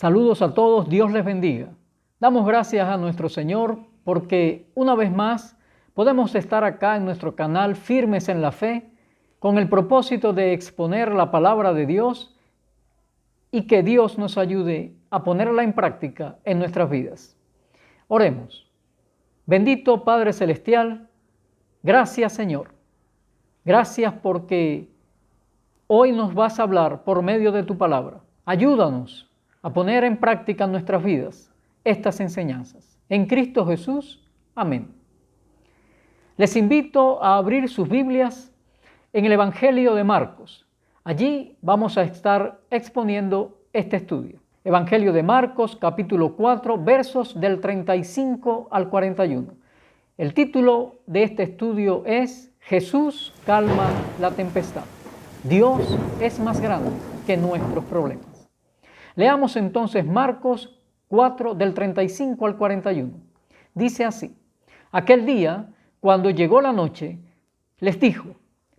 Saludos a todos, Dios les bendiga. Damos gracias a nuestro Señor porque una vez más podemos estar acá en nuestro canal firmes en la fe con el propósito de exponer la palabra de Dios y que Dios nos ayude a ponerla en práctica en nuestras vidas. Oremos. Bendito Padre Celestial, gracias Señor. Gracias porque hoy nos vas a hablar por medio de tu palabra. Ayúdanos a poner en práctica en nuestras vidas estas enseñanzas. En Cristo Jesús, amén. Les invito a abrir sus Biblias en el Evangelio de Marcos. Allí vamos a estar exponiendo este estudio. Evangelio de Marcos, capítulo 4, versos del 35 al 41. El título de este estudio es Jesús calma la tempestad. Dios es más grande que nuestros problemas. Leamos entonces Marcos 4 del 35 al 41. Dice así: Aquel día, cuando llegó la noche, les dijo: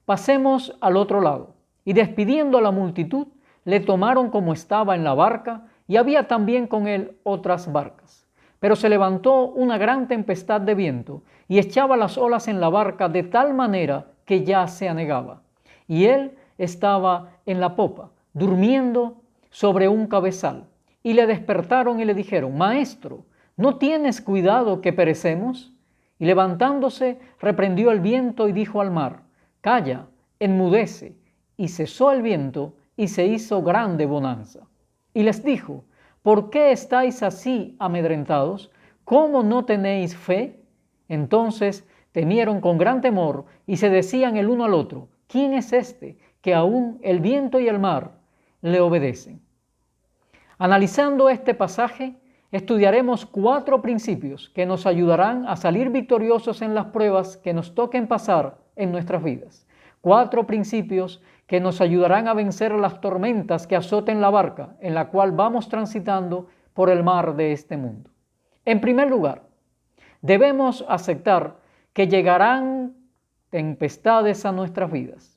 pasemos al otro lado. Y despidiendo a la multitud, le tomaron como estaba en la barca, y había también con él otras barcas. Pero se levantó una gran tempestad de viento, y echaba las olas en la barca de tal manera que ya se anegaba. Y él estaba en la popa, durmiendo sobre un cabezal. Y le despertaron y le dijeron: Maestro, ¿no tienes cuidado que perecemos? Y levantándose, reprendió el viento y dijo al mar: Calla, enmudece. Y cesó el viento y se hizo grande bonanza. Y les dijo: ¿por qué estáis así amedrentados? ¿Cómo no tenéis fe? Entonces temieron con gran temor y se decían el uno al otro: ¿quién es este que aún el viento y el mar le obedecen? Analizando este pasaje, estudiaremos 4 principios que nos ayudarán a salir victoriosos en las pruebas que nos toquen pasar en nuestras vidas. 4 principios que nos ayudarán a vencer las tormentas que azoten la barca en la cual vamos transitando por el mar de este mundo. En primer lugar, debemos aceptar que llegarán tempestades a nuestras vidas.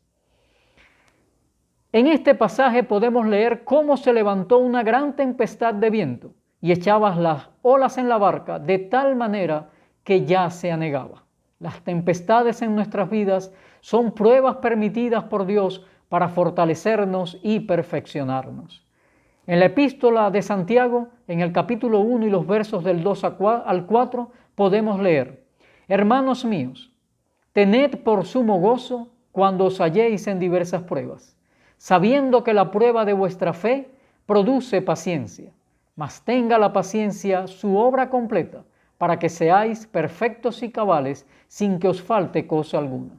En este pasaje podemos leer cómo se levantó una gran tempestad de viento y echaba las olas en la barca de tal manera que ya se anegaba. Las tempestades en nuestras vidas son pruebas permitidas por Dios para fortalecernos y perfeccionarnos. En la epístola de Santiago, en el capítulo 1 y los versos del 2 al 4, podemos leer: Hermanos míos, tened por sumo gozo cuando os halléis en diversas pruebas, sabiendo que la prueba de vuestra fe produce paciencia, mas tenga la paciencia su obra completa, para que seáis perfectos y cabales, sin que os falte cosa alguna.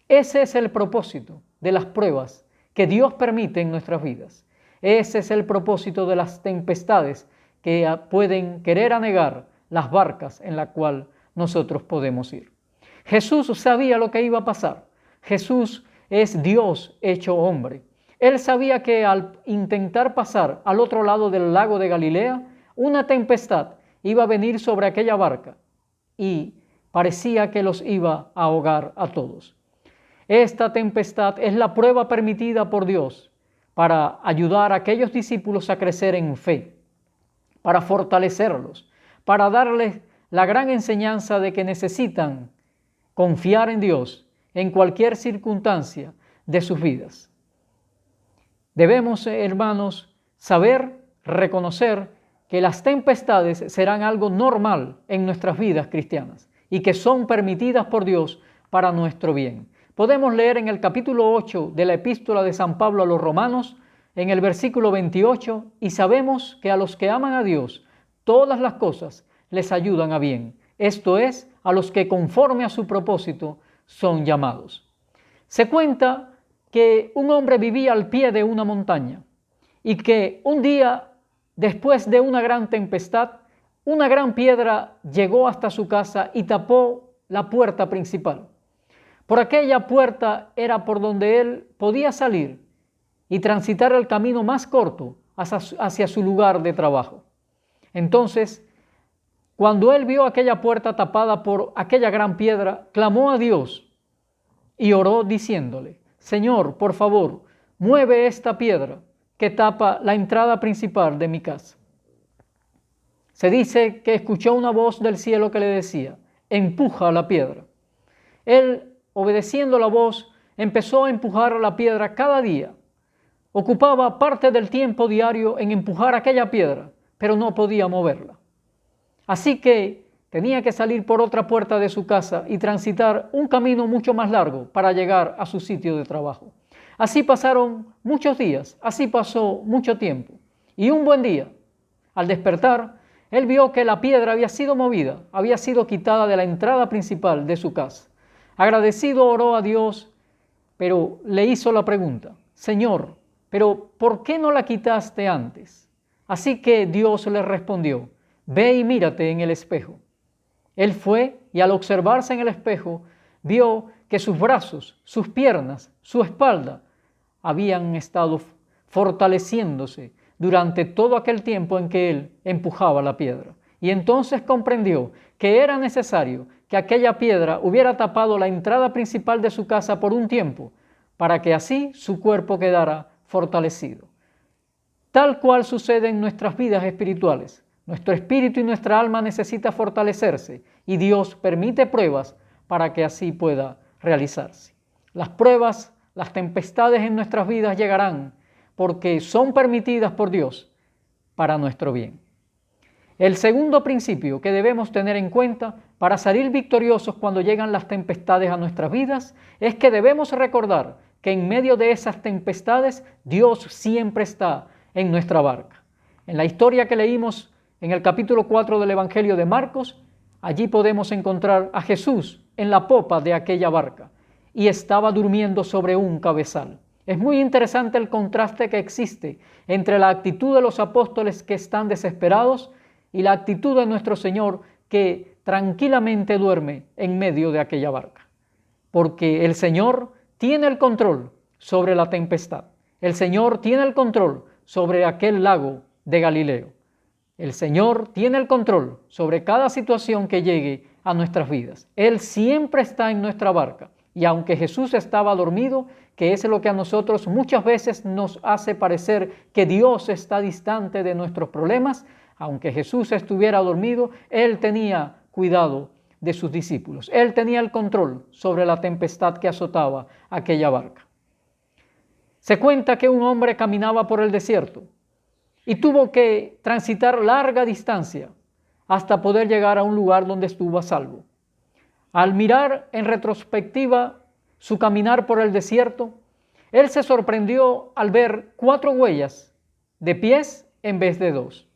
Ese es el propósito de las pruebas que Dios permite en nuestras vidas. Ese es el propósito de las tempestades que pueden querer anegar las barcas en las cuales nosotros podemos ir. Jesús sabía lo que iba a pasar. Jesús es Dios hecho hombre. Él sabía que al intentar pasar al otro lado del lago de Galilea, una tempestad iba a venir sobre aquella barca y parecía que los iba a ahogar a todos. Esta tempestad es la prueba permitida por Dios para ayudar a aquellos discípulos a crecer en fe, para fortalecerlos, para darles la gran enseñanza de que necesitan confiar en Dios en cualquier circunstancia de sus vidas. Debemos, hermanos, saber, reconocer que las tempestades serán algo normal en nuestras vidas cristianas y que son permitidas por Dios para nuestro bien. Podemos leer en el capítulo 8 de la epístola de San Pablo a los Romanos, en el versículo 28, y sabemos que a los que aman a Dios, todas las cosas les ayudan a bien. Esto es, a los que conforme a su propósito son llamados. Se cuenta que un hombre vivía al pie de una montaña y que un día, después de una gran tempestad, una gran piedra llegó hasta su casa y tapó la puerta principal. Por aquella puerta era por donde él podía salir y transitar el camino más corto hacia su lugar de trabajo. Entonces, cuando él vio aquella puerta tapada por aquella gran piedra, clamó a Dios y oró diciéndole: Señor, por favor, mueve esta piedra que tapa la entrada principal de mi casa. Se dice que escuchó una voz del cielo que le decía: empuja la piedra. Él, obedeciendo la voz, empezó a empujar la piedra cada día. Ocupaba parte del tiempo diario en empujar aquella piedra, pero no podía moverla. Así que tenía que salir por otra puerta de su casa y transitar un camino mucho más largo para llegar a su sitio de trabajo. Así pasaron muchos días, así pasó mucho tiempo. Y un buen día, al despertar, él vio que la piedra había sido movida, había sido quitada de la entrada principal de su casa. Agradecido oró a Dios, pero le hizo la pregunta: Señor, ¿pero por qué no la quitaste antes? Así que Dios le respondió: ve y mírate en el espejo. Él fue y al observarse en el espejo, vio que sus brazos, sus piernas, su espalda habían estado fortaleciéndose durante todo aquel tiempo en que él empujaba la piedra. Y entonces comprendió que era necesario que aquella piedra hubiera tapado la entrada principal de su casa por un tiempo, para que así su cuerpo quedara fortalecido. Tal cual sucede en nuestras vidas espirituales. Nuestro espíritu y nuestra alma necesita fortalecerse y Dios permite pruebas para que así pueda realizarse. Las pruebas, las tempestades en nuestras vidas llegarán porque son permitidas por Dios para nuestro bien. El segundo principio que debemos tener en cuenta para salir victoriosos cuando llegan las tempestades a nuestras vidas es que debemos recordar que en medio de esas tempestades Dios siempre está en nuestra barca. En la historia que leímos en el capítulo 4 del Evangelio de Marcos, allí podemos encontrar a Jesús en la popa de aquella barca y estaba durmiendo sobre un cabezal. Es muy interesante el contraste que existe entre la actitud de los apóstoles que están desesperados y la actitud de nuestro Señor que tranquilamente duerme en medio de aquella barca. Porque el Señor tiene el control sobre la tempestad. El Señor tiene el control sobre aquel lago de Galileo. El Señor tiene el control sobre cada situación que llegue a nuestras vidas. Él siempre está en nuestra barca. Y aunque Jesús estaba dormido, que es lo que a nosotros muchas veces nos hace parecer que Dios está distante de nuestros problemas, aunque Jesús estuviera dormido, Él tenía cuidado de sus discípulos. Él tenía el control sobre la tempestad que azotaba aquella barca. Se cuenta que un hombre caminaba por el desierto y tuvo que transitar larga distancia hasta poder llegar a un lugar donde estuvo a salvo. Al mirar en retrospectiva su caminar por el desierto, él se sorprendió al ver 4 huellas de pies en vez de 2.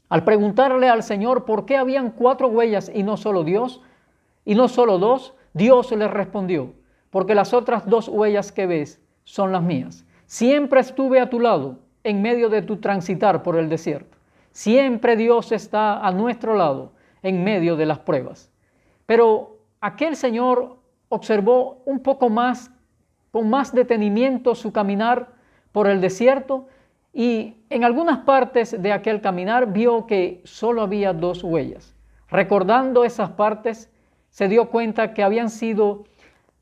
Al preguntarle al Señor por qué habían 4 huellas y no solo 2, Dios le respondió: porque las otras 2 huellas que ves son las mías. Siempre estuve a tu lado en medio de tu transitar por el desierto. Siempre Dios está a nuestro lado en medio de las pruebas. Pero aquel señor observó un poco más, con más detenimiento su caminar por el desierto y en algunas partes de aquel caminar vio que solo había 2 huellas. Recordando esas partes, se dio cuenta que habían sido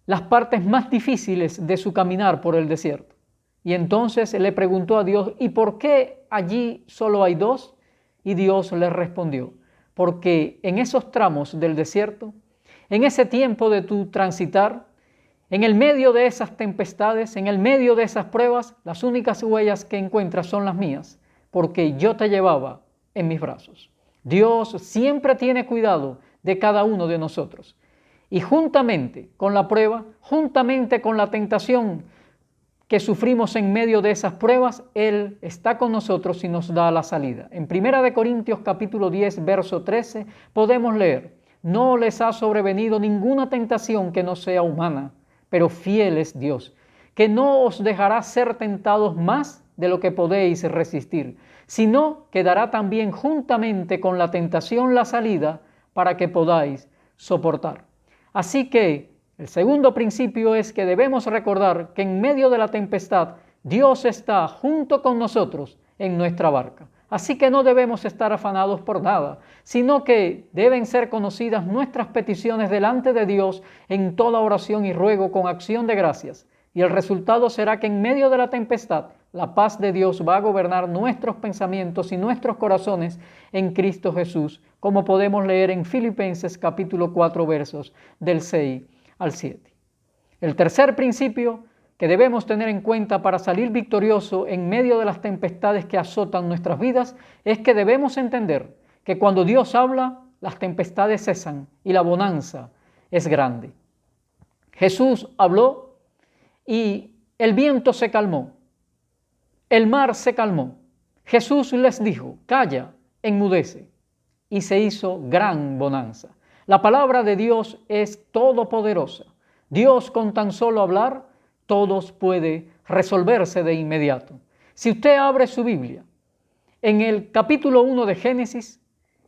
las partes más difíciles de su caminar por el desierto. Y entonces le preguntó a Dios: ¿y por qué allí solo hay 2? Y Dios le respondió: porque en esos tramos del desierto, en ese tiempo de tu transitar, en el medio de esas tempestades, en el medio de esas pruebas, las únicas huellas que encuentras son las mías, porque yo te llevaba en mis brazos. Dios siempre tiene cuidado de cada uno de nosotros. Y juntamente con la prueba, juntamente con la tentación que sufrimos en medio de esas pruebas, Él está con nosotros y nos da la salida. En 1 Corintios capítulo 10, verso 13, podemos leer: no les ha sobrevenido ninguna tentación que no sea humana, pero fiel es Dios, que no os dejará ser tentados más de lo que podéis resistir, sino que dará también juntamente con la tentación la salida para que podáis soportar. Así que el segundo principio es que debemos recordar que en medio de la tempestad Dios está junto con nosotros en nuestra barca. Así que no debemos estar afanados por nada, sino que deben ser conocidas nuestras peticiones delante de Dios en toda oración y ruego con acción de gracias. Y el resultado será que en medio de la tempestad, la paz de Dios va a gobernar nuestros pensamientos y nuestros corazones en Cristo Jesús, como podemos leer en Filipenses capítulo 4, versos del 6 al 7. El tercer principio que debemos tener en cuenta para salir victorioso en medio de las tempestades que azotan nuestras vidas es que debemos entender que cuando Dios habla, las tempestades cesan y la bonanza es grande. Jesús habló y el viento se calmó, el mar se calmó. Jesús les dijo, calla, enmudece, y se hizo gran bonanza. La palabra de Dios es todopoderosa. Dios con tan solo hablar, todo puede resolverse de inmediato. Si usted abre su Biblia, en el capítulo 1 de Génesis,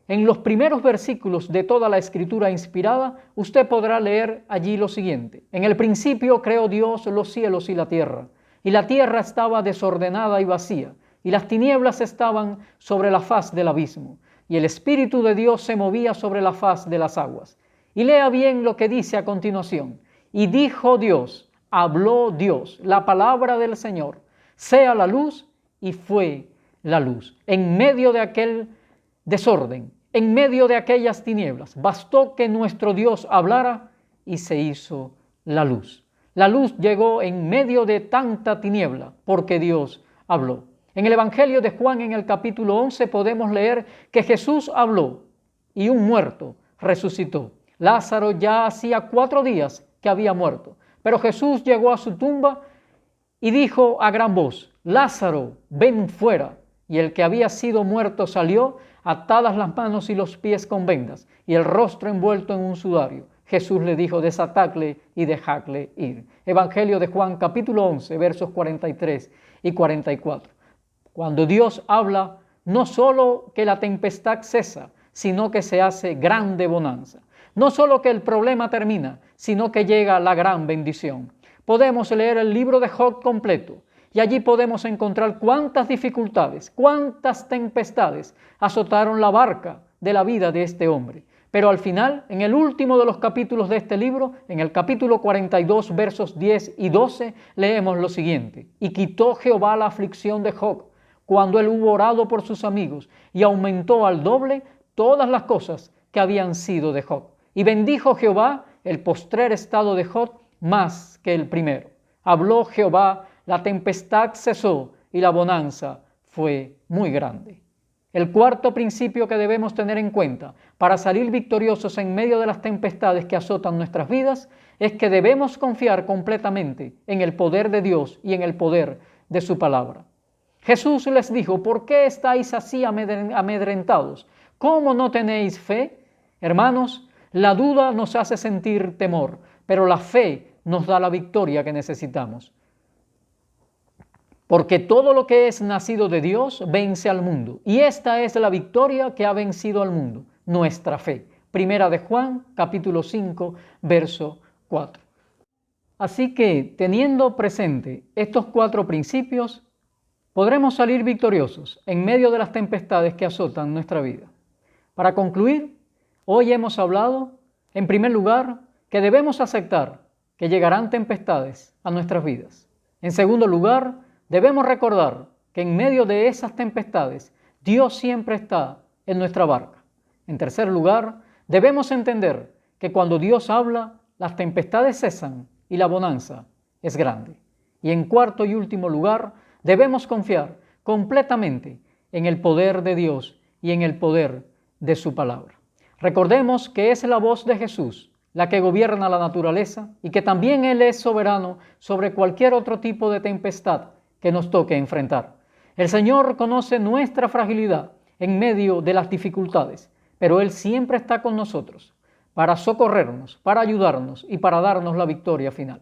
en los primeros versículos de toda la escritura inspirada, usted podrá leer allí lo siguiente. En el principio creó Dios los cielos y la tierra estaba desordenada y vacía, y las tinieblas estaban sobre la faz del abismo, y el Espíritu de Dios se movía sobre la faz de las aguas. Y lea bien lo que dice a continuación. Y dijo Dios, habló Dios, la palabra del Señor, sea la luz, y fue la luz. En medio de aquel desorden, en medio de aquellas tinieblas, bastó que nuestro Dios hablara y se hizo la luz. La luz llegó en medio de tanta tiniebla porque Dios habló. En el Evangelio de Juan, en el capítulo 11, podemos leer que Jesús habló y un muerto resucitó. Lázaro ya hacía 4 días que había muerto, pero Jesús llegó a su tumba y dijo a gran voz, Lázaro, ven fuera. Y el que había sido muerto salió, atadas las manos y los pies con vendas, y el rostro envuelto en un sudario. Jesús le dijo, desatadle y dejadle ir. Evangelio de Juan, capítulo 11, versos 43 y 44. Cuando Dios habla, no solo que la tempestad cesa, sino que se hace grande bonanza. No solo que el problema termina, sino que llega la gran bendición. Podemos leer el libro de Job completo y allí podemos encontrar cuántas dificultades, cuántas tempestades azotaron la barca de la vida de este hombre. Pero al final, en el último de los capítulos de este libro, en el capítulo 42, versos 10 y 12, leemos lo siguiente. Y quitó Jehová la aflicción de Job, cuando él hubo orado por sus amigos, y aumentó al doble todas las cosas que habían sido de Job. Y bendijo Jehová el postrer estado de Job más que el primero. Habló Jehová, la tempestad cesó y la bonanza fue muy grande. El cuarto principio que debemos tener en cuenta para salir victoriosos en medio de las tempestades que azotan nuestras vidas es que debemos confiar completamente en el poder de Dios y en el poder de su palabra. Jesús les dijo, ¿por qué estáis así amedrentados? ¿Cómo no tenéis fe? Hermanos, la duda nos hace sentir temor, pero la fe nos da la victoria que necesitamos. Porque todo lo que es nacido de Dios vence al mundo. Y esta es la victoria que ha vencido al mundo, nuestra fe. Primera de Juan, capítulo 5, verso 4. Así que, teniendo presente estos 4 principios, podremos salir victoriosos en medio de las tempestades que azotan nuestra vida. Para concluir, hoy hemos hablado, en primer lugar, que debemos aceptar que llegarán tempestades a nuestras vidas. En segundo lugar, debemos recordar que en medio de esas tempestades, Dios siempre está en nuestra barca. En tercer lugar, debemos entender que cuando Dios habla, las tempestades cesan y la bonanza es grande. Y en cuarto y último lugar, debemos confiar completamente en el poder de Dios y en el poder de su palabra. Recordemos que es la voz de Jesús la que gobierna la naturaleza y que también Él es soberano sobre cualquier otro tipo de tempestad que nos toque enfrentar. El Señor conoce nuestra fragilidad en medio de las dificultades, pero Él siempre está con nosotros para socorrernos, para ayudarnos y para darnos la victoria final.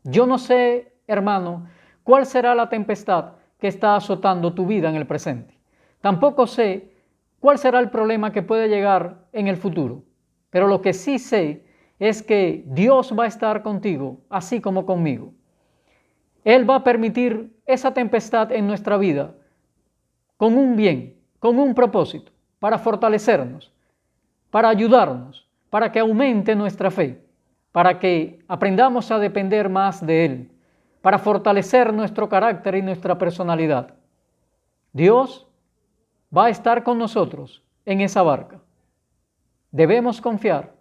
Yo no sé, hermano, cuál será la tempestad que está azotando tu vida en el presente. Tampoco sé cuál será el problema que puede llegar en el futuro, pero lo que sí sé es que Dios va a estar contigo, así como conmigo. Él va a permitir esa tempestad en nuestra vida con un bien, con un propósito, para fortalecernos, para ayudarnos, para que aumente nuestra fe, para que aprendamos a depender más de Él, para fortalecer nuestro carácter y nuestra personalidad. Dios va a estar con nosotros en esa barca. Debemos confiar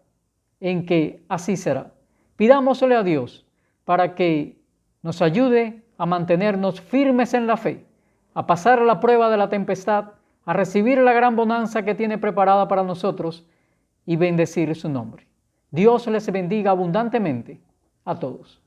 en que así será. Pidámosle a Dios para que nos ayude a mantenernos firmes en la fe, a pasar la prueba de la tempestad, a recibir la gran bonanza que tiene preparada para nosotros y bendecir su nombre. Dios les bendiga abundantemente a todos.